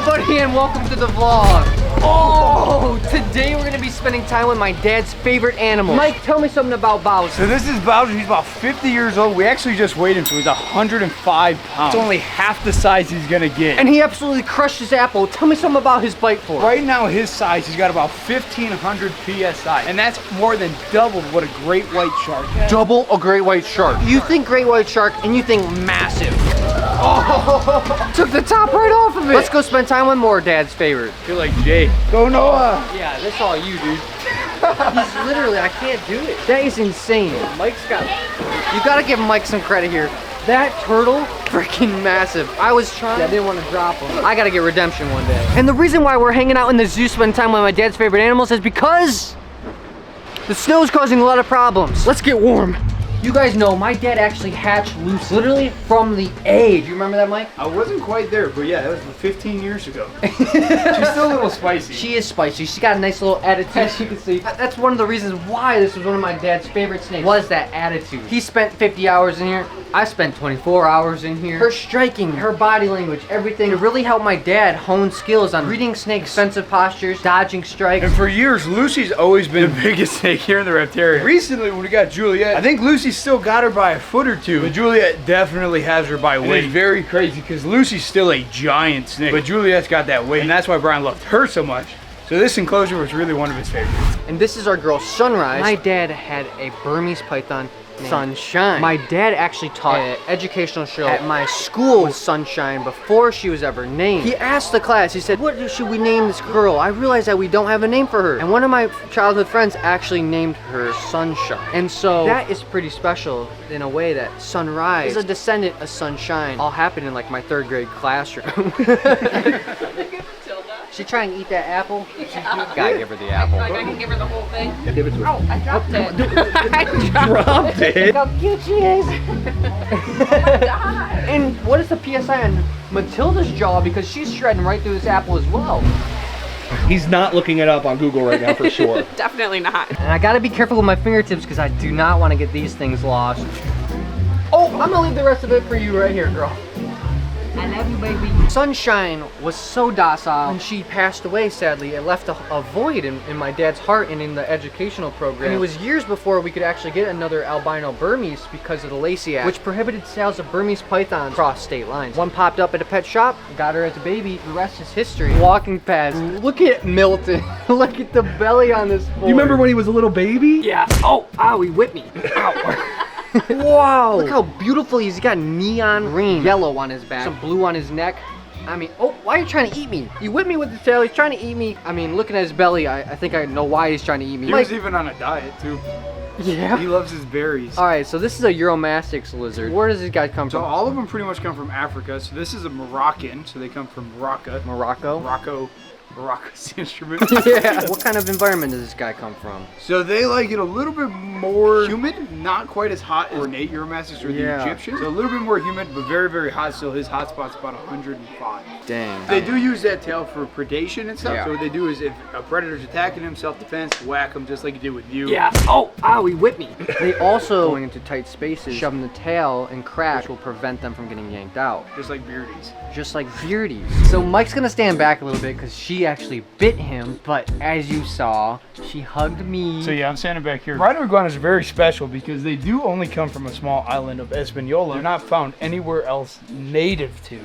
everybody and welcome to the vlog. Oh, today we're gonna be spending time with my dad's favorite animal. Mike, tell me something about Bowser. So this is Bowser. He's about 50 years old. We actually just weighed him, so he's 105 pounds. It's only half the size he's gonna get. And he absolutely crushed his apple. Tell me something about his bite force. Right now, his size, he's got about 1,500 PSI. And that's more than double what a great white shark has. Double a great white shark. You think great white shark and you think massive. Oh, took the top right off of it. Let's go spend time with more dad's favorite. I feel like Jay. Go Noah. Yeah, that's all you, dude. He's literally, I can't do it. That is insane. Mike's got, you gotta give Mike some credit here. That turtle, freaking massive. I was trying, I didn't want to drop him. I gotta get redemption one day. And the reason why we're hanging out in the zoo spending time with my dad's favorite animals is because the snow is causing a lot of problems. Let's get warm. You guys know my dad actually hatched Lucy literally from the egg. You remember that, Mike? I wasn't quite there, but yeah, that was 15 years ago. She's still a little spicy. She is spicy. She's got a nice little attitude, as you can see. That's one of the reasons why this was one of my dad's favorite snakes, was that attitude. He spent 50 hours in here. I spent 24 hours in here. Her striking, her body language, everything. It really helped my dad hone skills on reading snakes, defensive postures, dodging strikes. And for years, Lucy's always been the biggest snake here in the Reptarium. Recently, when we got Juliet, I think Lucy still got her by a foot or two, but Juliet definitely has her by weight. It's very crazy because Lucy's still a giant snake, but Juliet's got that weight, and that's why Brian loved her so much. So this enclosure was really one of his favorites. And this is our girl Sunrise. My dad had a Burmese python named Sunshine. My dad actually taught an educational show at my school with Sunshine before she was ever named. He asked the class, he said, what should we name this girl? I realized that we don't have a name for her. And one of my childhood friends actually named her Sunshine. And so that is pretty special in a way that Sunrise is a descendant of Sunshine. All happened in like my 3rd grade classroom. She trying to eat that apple? Yeah. Gotta give her the apple. Like I can give her the whole thing. Give it to her. Oh, I dropped it. I dropped it. Look how cute she is. Oh my God. And what is the PSI on Matilda's jaw? Because she's shredding right through this apple as well. He's not looking it up on Google right now for sure. Definitely not. And I gotta be careful with my fingertips because I do not want to get these things lost. Oh, I'm gonna leave the rest of it for you right here, girl. I love you, baby. Sunshine was so docile. When she passed away, sadly, it left a void in my dad's heart and in the educational program. And it was years before we could actually get another albino Burmese because of the Lacey Act, which prohibited sales of Burmese pythons across state lines. One popped up at a pet shop, got her as a baby. The rest is history. Walking past, look at Milton. Look at the belly on this boy. You remember when he was a little baby? Yeah. Oh, ow, he whipped me. Ow. Wow! Look how beautiful he's got neon green, yellow on his back, some blue on his neck. I mean, oh, why are you trying to eat me? He whipped me with his tail, he's trying to eat me. I mean, looking at his belly, I think I know why he's trying to eat me. He was even on a diet too. Yeah? He loves his berries. Alright, so this is a Euromastix lizard. Where does this guy come So from? all of them pretty much come from Africa. So this is a Moroccan, so they come from Morocco. Morocco? Morocco's the instrument. Yeah. What kind of environment does this guy come from? So they like it a little bit more humid, not quite as hot as ornate Euromastix or the Egyptian. So a little bit more humid, but very, very hot still. His hot spot's about 105. Dang. They do use that tail for predation and stuff. Yeah. So what they do is if a predator's attacking him, self-defense, whack him just like you did with you. Yeah. Oh, ow, he whipped me. They also, going into tight spaces, shove in the tail and crash will prevent them from getting yanked out. Just like beardies. Just like beardies. So Mike's gonna stand back a little bit because she actually bit him, but as you saw, she hugged me. So yeah, I'm standing back here. Rhino Iguanas are very special because they do only come from a small island of Hispaniola. They're not found anywhere else native to.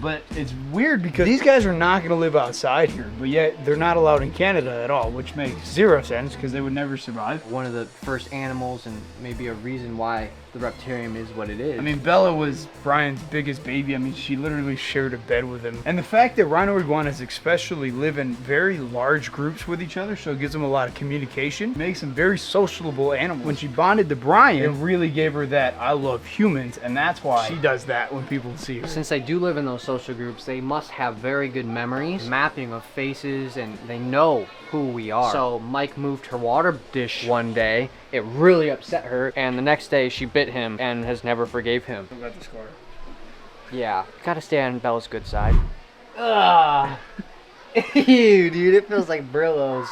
But it's weird because these guys are not gonna live outside here, but yet they're not allowed in Canada at all, which makes 0 sense because they would never survive. One of the first animals and maybe a reason why the Reptarium is what it is. I mean, Bella was Brian's biggest baby. I mean, she literally shared a bed with him. And the fact that Rhino Iguanas especially live in very large groups with each other, so it gives them a lot of communication, makes them very sociable animals. When she bonded to Brian, it really gave her that I love humans, and that's why she does that when people see her. Since they do live in those social groups, they must have very good memories, mapping of faces, and they know who we are. So Mike moved her water dish one day. It really upset her, and the next day she bit him and has never forgave him. I got the scar. Yeah, gotta stay on Bella's good side. Ugh. Ew, dude, it feels like Brillo's.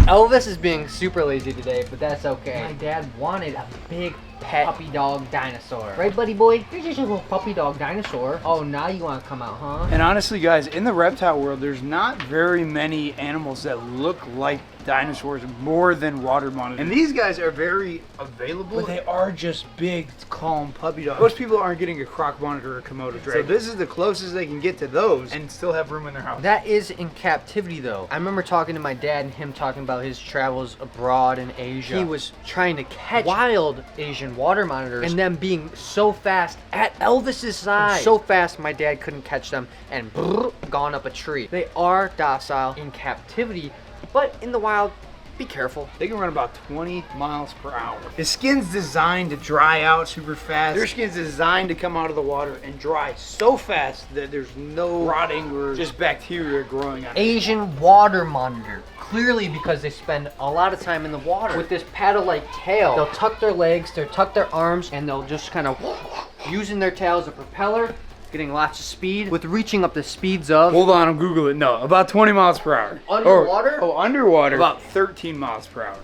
Elvis is being super lazy today, but that's okay. My dad wanted a big pet puppy dog dinosaur. Right, buddy boy? You're just a little puppy dog dinosaur. Oh, now you want to come out, huh? And honestly, guys, in the reptile world, there's not very many animals that look like dinosaurs more than water monitors. And these guys are very available, but they are just big, calm puppy dogs. Most people aren't getting a croc monitor or Komodo dragon. So this is the closest they can get to those and still have room in their house. That is in captivity, though. I remember talking to my dad and him talking about his travels abroad in Asia. He was trying to catch wild Asian water monitors and them being so fast at Elvis's size. So fast my dad couldn't catch them and gone up a tree. They are docile in captivity, but in the wild, be careful. They can run about 20 miles per hour. His skin's designed to dry out super fast. Their skin's designed to come out of the water and dry so fast that there's no rotting or just bacteria growing on it. Asian water monitor. Clearly because they spend a lot of time in the water. With this paddle-like tail, they'll tuck their legs, they'll tuck their arms, and they'll just kind of using their tail as a propeller, getting lots of speed with reaching up the speeds of... Hold on, I'm Googling it. No, about 20 miles per hour. Underwater? Underwater. About 13 miles per hour.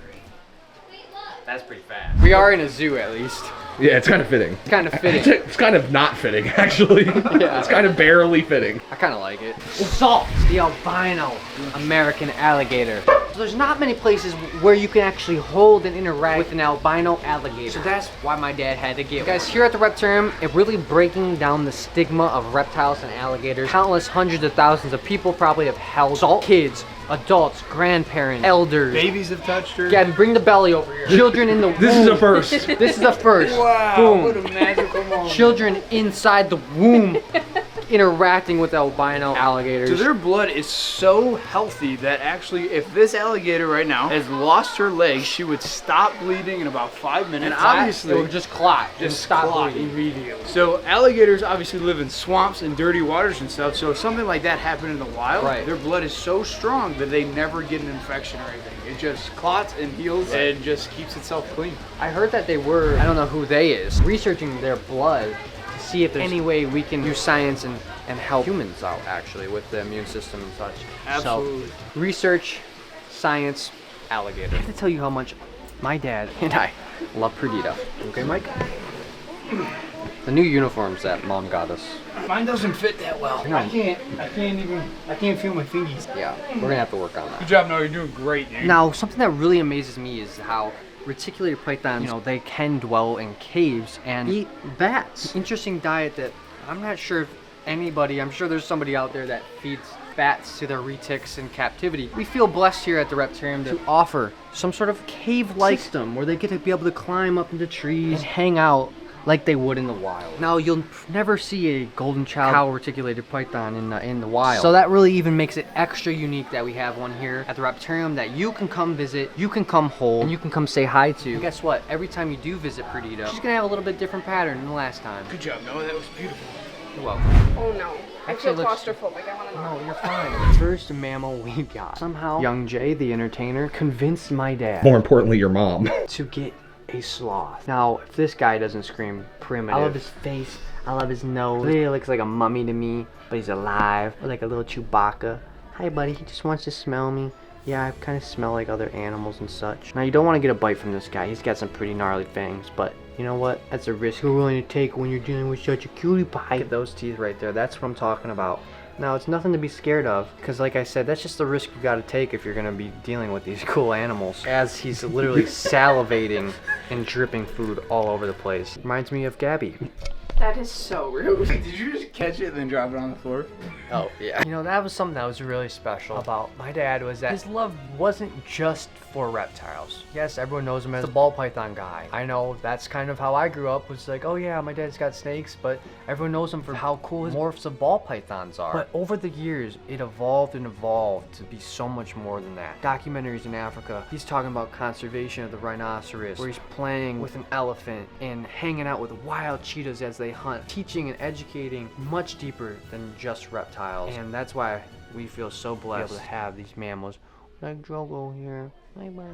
That's pretty fast. We are in a zoo at least. Yeah, it's kind of fitting. It's kind of fitting. It's kind of not fitting, actually. Yeah. It's kind of barely fitting. I kind of like it. Sloth, the albino American alligator. So there's not many places where you can actually hold and interact with an albino alligator. So that's why my dad had to get one. Guys, here at the Reptarium, it's really breaking down the stigma of reptiles and alligators. Countless hundreds of thousands of people probably have held salt kids, adults, grandparents, elders. Babies have touched her. Gabby, bring the belly over here. Children in the womb. This is a first. This is a first. Wow, Boom. what a magical moment. Children inside the womb interacting with albino alligators. So their blood is so healthy that actually if this alligator right now has lost her leg, she would stop bleeding in about 5 minutes. And obviously it would just clot. Just stop clot bleeding. immediately. So alligators obviously live in swamps and dirty waters and stuff. So if something like that happened in the wild, right, their blood is so strong that they never get an infection or anything. It just clots and heals and just keeps itself clean. I heard that they were, I don't know who they is, researching their blood to see if there's any way we can use science and help humans out actually with the immune system and such. Absolutely. So, research, science, alligator. I have to tell you how much my dad and I love Perdita. Okay, Mike? The new uniforms that Mom got us. Mine doesn't fit that well. No. I can't feel my fingies. Yeah, we're gonna have to work on that. Good job, Noah. You're doing great, dude. Now, something that really amazes me is how reticulated pythons, you know, they can dwell in caves and eat bats. Interesting diet that I'm not sure if anybody, I'm sure there's somebody out there that feeds bats to their retics in captivity. We feel blessed here at the Reptarium to offer some sort of cave-like system where they get to be able to climb up into trees and hang out like they would in the wild. Now, you'll never see a golden child cow reticulated python in the wild. So that really even makes it extra unique that we have one here at the Reptarium that you can come visit, you can come hold, and you can come say hi to. And guess what? Every time you do visit Perdita, she's gonna have a little bit different pattern than the last time. Good job, Noah. That was beautiful. You're welcome. Oh no. I Actually, feel looks- claustrophobic. I want to know. No, you're fine. First mammal we got. Somehow, young Jay, the entertainer, convinced my dad More importantly, your mom. to get a sloth. Now, if this guy doesn't scream primitive, I love his face, I love his nose. He looks like a mummy to me, but he's alive. Or like a little Chewbacca. Hi, buddy, he just wants to smell me. Yeah, I kind of smell like other animals and such. Now, you don't want to get a bite from this guy. He's got some pretty gnarly fangs, but you know what? That's a risk you're willing to take when you're dealing with such a cutie pie. Look at those teeth right there. That's what I'm talking about. Now, it's nothing to be scared of, because like I said, that's just the risk you gotta take if you're gonna be dealing with these cool animals. As he's literally salivating and dripping food all over the place. Reminds me of Gabby. That is so rude. Did you just catch it and then drop it on the floor? Oh, yeah. You know, that was something that was really special about my dad, was that his love wasn't just for reptiles. Yes, everyone knows him as the ball python guy. I know that's kind of how I grew up, was like, oh yeah, my dad's got snakes, but everyone knows him for how cool his morphs of ball pythons are. But over the years, it evolved and evolved to be so much more than that. Documentaries in Africa, he's talking about conservation of the rhinoceros, where he's playing with an elephant and hanging out with wild cheetahs as they hunt, teaching and educating much deeper than just reptiles. And that's why we feel so blessed to have these mammals like Drogo here. Hi, buddy.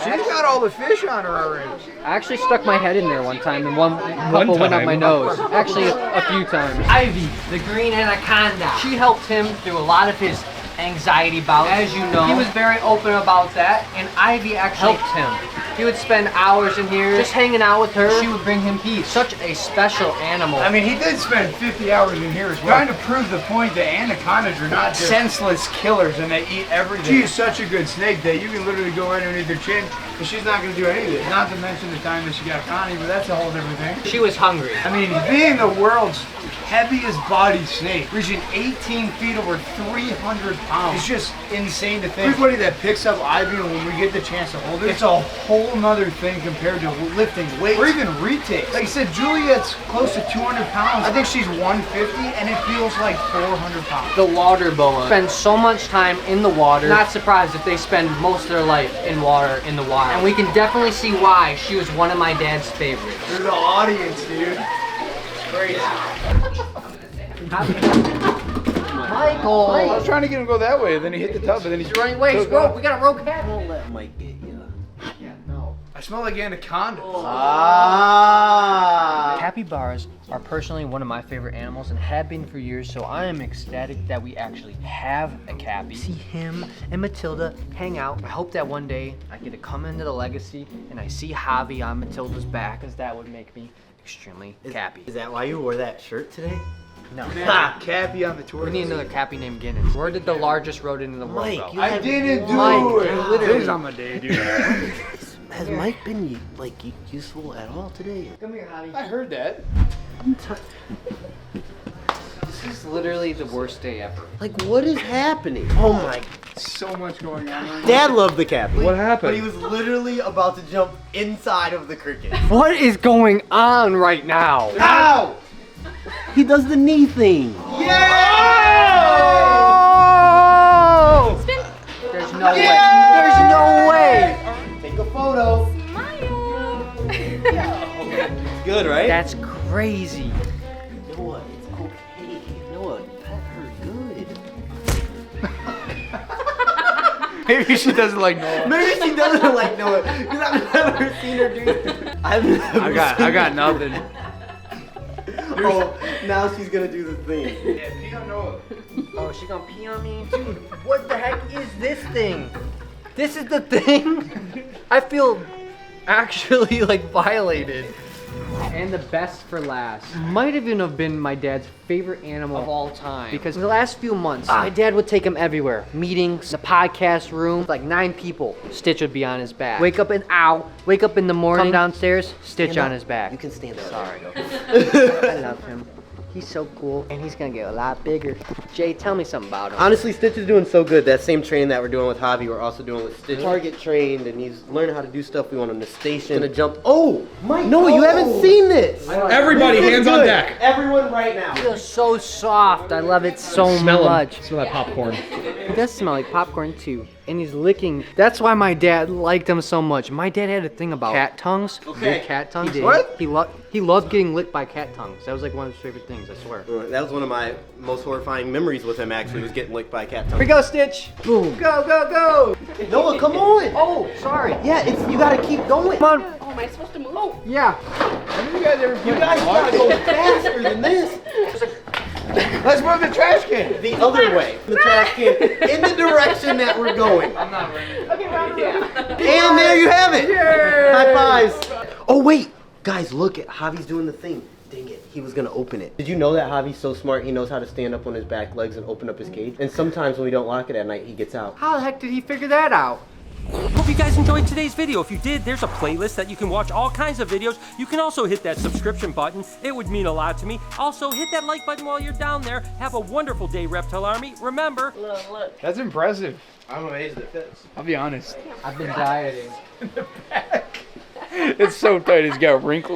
She's got all the fish on her already. I actually stuck my head in there one time and one couple went up my nose. Actually, a few times. Ivy, the green anaconda. She helped him through a lot of his anxiety bouts. As you know, he was very open about that, and Ivy actually helped him He would spend hours in here just hanging out with her. She would bring him peace. Such a special animal. I mean, he did spend 50 hours in here as well. Trying to prove the point that anacondas are not just senseless killers and they eat everything. She is such a good snake that you can literally go right underneath her chin and she's not going to do anything. Not to mention the time that she got Connie, but that's a whole different thing. She was hungry. I mean, being the world's heaviest body snake, reaching 18 feet, over 300 pounds. It's just insane to think. Everybody that picks up Ivy when we get the chance to hold it, it's a whole nother thing compared to lifting weights or even retakes. Like I said, Juliet's close to 200 pounds. I think she's 150 and it feels like 400 pounds. The water boa spend so much time in the water. Not surprised if they spend most of their life in water in the wild. And we can definitely see why she was one of my dad's favorites. There's an audience, dude. Crazy. Michael! I was trying to get him to go that way, then he hit the tub, and then he's running away. We got a rogue cat. Don't let Mike get you. Yeah, no. I smell like anaconda. Capybaras are personally one of my favorite animals and have been for years, so I am ecstatic that we actually have a Cappy. See him and Matilda hang out. I hope that one day I get to come into the legacy and I see Javi on Matilda's back, because that would make me extremely Cappy. Is that why you wore that shirt today? No. Cappy on the tour. We need another Cappy named Guinness. Where did the largest rodent in the world Mike, go? you I didn't do Mike, it. literally. This is on my day, dude. Has Mike been like useful at all today? Come here, Javi. I heard that. This is literally the worst day ever. Like, what is happening? Oh my! So much going on. Right now. Dad loved the Cappy. What happened? But he was literally about to jump inside of the cricket. What is going on right now? Ow! He does the knee thing. Oh! There's no way. There's no way. Take a photo. Good, right? That's crazy. Noah, it's okay. Noah, pet her good. Maybe she doesn't like Noah. Maybe she doesn't like Noah because I've never seen her do that. I got nothing. Oh, now she's gonna do the thing. Yeah, pee on Noah. Oh, she gonna pee on me? Dude, what the heck is this thing? This is the thing? I feel actually like violated. And the best for last. Might even have been my dad's favorite animal of all time. Because in the last few months, my dad would take him everywhere. Meetings, the podcast room, like 9 people. Stitch would be on his back. Wake up in the morning, come downstairs, Stitch on his back. You can stand up. Sorry. I love him. He's so cool, and he's gonna get a lot bigger. Jay, tell me something about him. Honestly, Stitch is doing so good. That same training that we're doing with Javi, we're also doing with Stitch. Target trained, and he's learning how to do stuff. We want him to station, gonna jump. Oh, Mike! No, you haven't seen this. Everybody, This is hands on good. deck. Everyone, right now. It feels so soft. I love it so Smell 'em. much. Smell that popcorn. It does smell like popcorn too. And he's licking. That's why my dad liked him so much. My dad had a thing about cat tongues. Okay. Big cat tongues. He did? What? He loved getting licked by cat tongues. That was like one of his favorite things, I swear. That was one of my most horrifying memories with him. Actually, was getting licked by a cat Here we tongue. go, Stitch. Boom. Go, go, go. Noah, come on. Oh, sorry. Yeah, it's you gotta keep going. Come on. Oh, am I supposed to move? Oh. Yeah. Have you guys ever You guys gotta go faster than this. Let's move the trash can. The other way. The trash can in the direction that we're going. I'm not ready. And there you have it. High fives. Oh wait, guys, look at Javi's doing the thing. Dang it, he was gonna open it. Did you know that Javi's so smart? He knows how to stand up on his back legs and open up his cage. And sometimes when we don't lock it at night, he gets out. How the heck did he figure that out? Hope you guys enjoyed today's video. If you did, there's a playlist that you can watch all kinds of videos. You can also hit that subscription button. It would mean a lot to me. Also, hit that like button while you're down there. Have a wonderful day, Reptile Army. Remember, That's impressive. I'm amazed it fits. I'll be honest. I've been dieting. It's so tight. It's got wrinkles.